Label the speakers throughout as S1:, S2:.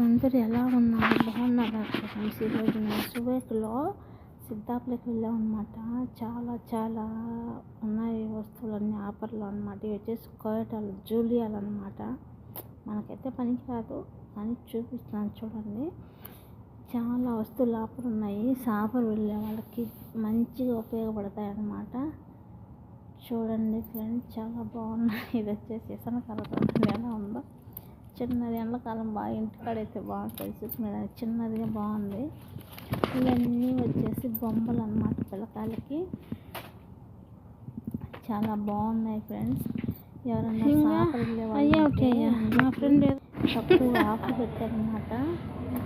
S1: అందరూ ఎలా ఉన్నారు? బాగున్నారా ఫ్రెండ్స్? ఈరోజు నేను సువేక్లో సిద్ధాపులకు వెళ్ళామన్నమాట. చాలా ఉన్నాయి వస్తువులన్నీ ఆఫర్లో అనమాట. ఇవి వచ్చేసి కోయటాలు జూలియాలు అనమాట. మనకైతే పనికిరాదు కానీ చూపిస్తున్నాను చూడండి. చాలా వస్తువులు ఆఫర్ ఉన్నాయి. ఆఫర్ వెళ్ళే వాళ్ళకి మంచిగా ఉపయోగపడతాయి అన్నమాట. చూడండి ఫ్రెండ్స్, చాలా బాగున్నాయి. ఇది వచ్చేసి ఇసనకర్రతో ఎలా ఉందో, చిన్నది ఎండాకాలం బాగా ఇంటికాడైతే బాగుంటుంది. చూసుకునేదానికి చిన్నదిగా బాగుంది. ఇవన్నీ వచ్చేసి బొమ్మలు అన్నమాట పిల్లకాయలకి. చాలా బాగున్నాయి ఫ్రెండ్స్. ఎవరన్నా ఆఫర్ వెళ్ళే వాళ్ళు మా ఫ్రెండ్ తక్కువ ఆఫర్ పెట్టారనమాట.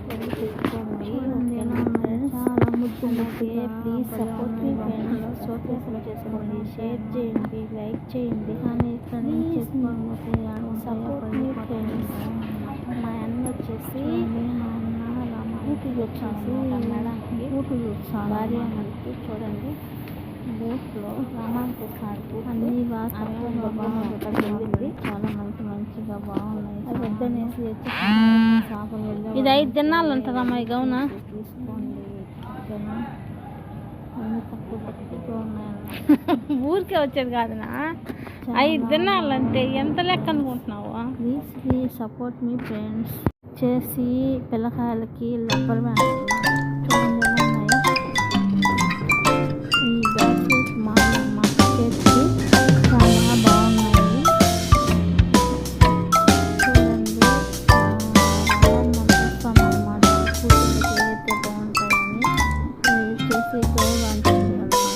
S1: తెచ్చుకోండి. చాలా ముద్దు. ప్లీజ్ సపోర్ట్ మీ ఫ్రెండ్స్. సోకేసులు చేసుకోండి, షేర్ చేయండి, లైక్ చేయండి. కానీ ఇక్కడ నుంచి సపోర్ట్ మీ ఫ్రెండ్స్. మా అన్న వచ్చేసి ఊపికి వచ్చేసి మేడంకి భార్య అన్నట్టు చూడండి. బూట్లో రమానికి వస్తాడు. అన్ని వాసనగా బాగుంటుంది. చాలా మంచిగా బాగున్నాయి. పెద్దనేసి షాపులు వెళ్ళి ఇది 5 దినాలు ఉంటుందమ్మా. ఈ గౌన తీసుకోండి. ఓకేనా? అన్ని తక్కువ ఉన్నాయన్న. ఊరికే వచ్చేది కాదునా, 5 దినాలు అంటే ఎంత లెక్క అనుకుంటున్నావు? ప్లీజ్ సపోర్ట్ మీ ఫ్రెండ్స్. చేసి పిల్లకాయలకి రబ్బర్ బ్యాండ్ చూడండి ఎలా ఉన్నాయి. ఈ బ్యాచెస్ మా చేతికి చాలా బాగున్నాయి. చూడండి అన్నమాట. కూతురికి అయితే బాగుంటాయని ఇది చేసి గౌరవ అంటుంది అనమాట.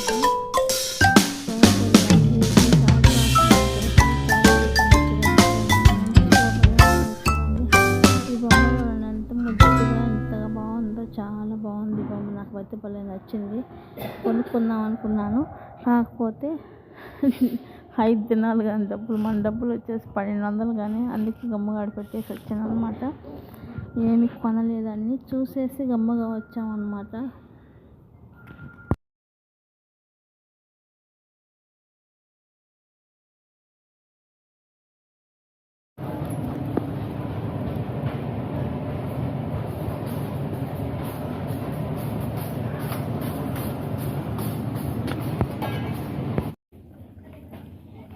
S1: చాలా బాగుంది బొమ్మ. నాకు అయితే భలే నచ్చింది. కొనుక్కుందాం అనుకున్నాను. కాకపోతే 5 దినాలు కానీ మన డబ్బులు వచ్చేసి 1200 కానీ. అందుకే గమ్మగాడు పెట్టేసి వచ్చాను అనమాట. ఏమి కొనలేదని చూసేసి గమ్మగా వచ్చామన్నమాట.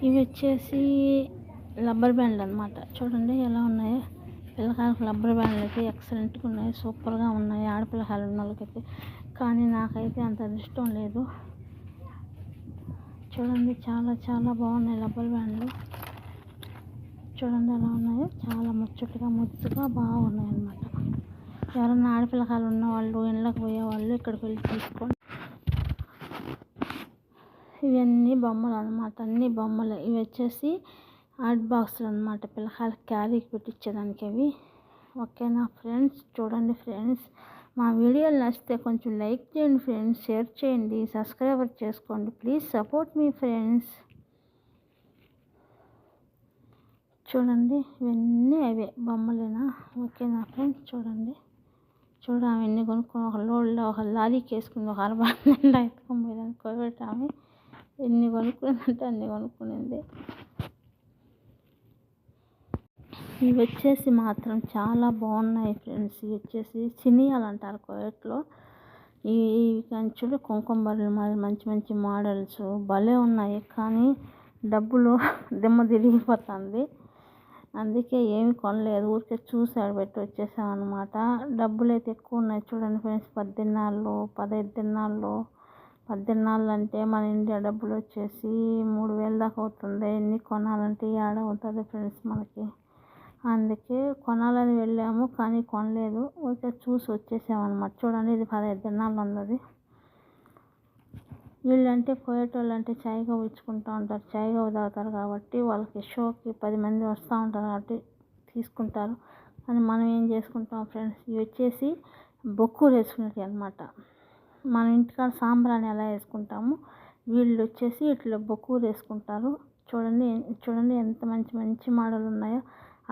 S1: ఇవి వచ్చేసి రబ్బర్ బ్యాండ్లు అనమాట. చూడండి ఎలా ఉన్నాయో. పిల్లకాయలకు రబ్బర్ బ్యాండ్లు అయితే ఎక్సలెంట్గా ఉన్నాయి, సూపర్గా ఉన్నాయి. ఆడపిల్లకాయలు ఉన్న వాళ్ళకైతే. కానీ నాకైతే అంత ఇష్టం లేదు. చూడండి చాలా బాగున్నాయి రబ్బర్ బ్యాండ్లు. చూడండి ఎలా ఉన్నాయో. చాలా ముచ్చటగా బాగున్నాయి అన్నమాట. ఎవరన్నా ఆడపిల్లకాయలు ఉన్న వాళ్ళు, ఇళ్ళకి పోయే వాళ్ళు ఇక్కడికి వెళ్ళి తీసుకోండి. ఇవన్నీ బొమ్మలు అనమాట. అన్ని బొమ్మలు. ఇవి వచ్చేసి ఆర్ట్ బాక్సులు అనమాట. పిల్లకాయలకి క్యారీకి పెట్టించేదానికి అవి. ఓకేనా ఫ్రెండ్స్? చూడండి ఫ్రెండ్స్, మా వీడియోలు నచ్చితే కొంచెం లైక్ చేయండి ఫ్రెండ్స్, షేర్ చేయండి, సబ్స్క్రైబర్ చేసుకోండి. ప్లీజ్ సపోర్ట్ మీ ఫ్రెండ్స్. చూడండి ఇవన్నీ అవే బొమ్మలేనా? ఓకేనా ఫ్రెండ్స్? చూడండి అవన్నీ కొనుక్కొని ఒక లోడ్లో ఒక లారీకి వేసుకుంది. ఒక 60 నిండా ఎత్తుకొని పోయేదాన్ని కోవిడ్ ఆమె. ఎన్ని కొనుక్కునేదంటే అన్ని కొనుక్కునేది. ఇవి వచ్చేసి మాత్రం చాలా బాగున్నాయి ఫ్రెండ్స్. ఇవి వచ్చేసి సినియాలు అంటారు కోయట్లో. ఈ కంచులు కుంకుమ బర్రెలు మరి మంచి మోడల్స్ భలే ఉన్నాయి. కానీ డబ్బులు దిమ్మ తిరిగిపోతుంది. అందుకే ఏమి కొనలేదు. ఊరికే చూసాడు పెట్టి వచ్చేసామన్నమాట. డబ్బులు అయితే ఎక్కువ ఉన్నాయి. చూడండి ఫ్రెండ్స్, 10 దినాలు 15 దినాలు 10 దినాలు అంటే మన ఇండియా డబ్బులు వచ్చేసి 3000 దాకా అవుతుంది. ఎన్ని కొనాలంటే ఏడ అవుతుంది ఫ్రెండ్స్ మనకి. అందుకే కొనాలని వెళ్ళాము కానీ కొనలేదు. ఊరికే చూసి వచ్చేసామన్నమాట. చూడండి ఇది 15 దినాలు ఉన్నది. వీళ్ళంటే పోయేటోళ్ళు అంటే చాయ్గా ఇచ్చుకుంటూ ఉంటారు. చాయ్గా తాగుతారు కాబట్టి వాళ్ళకి షోకి 10 మంది వస్తూ ఉంటారు కాబట్టి తీసుకుంటారు. కానీ మనం ఏం చేసుకుంటాం ఫ్రెండ్స్, ఇవి వచ్చేసి బొక్కూరు వేసుకునేవి అనమాట. మన ఇంటికాడ సాంబ్రాన్ని ఎలా వేసుకుంటాము, వీళ్ళు వచ్చేసి ఇట్లా బొక్కూరు వేసుకుంటారు. చూడండి ఎంత మంచి మోడల్ ఉన్నాయో.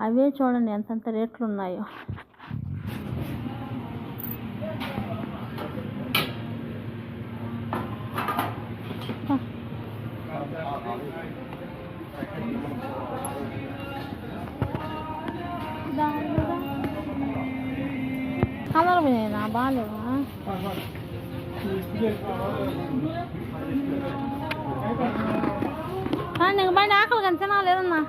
S1: అవే చూడండి ఎంతంత రేట్లు ఉన్నాయో. కలర్ పోయినా బాగాలేవా నీకు బండి ఆకలి కానీ తినాలి ఏదన్నా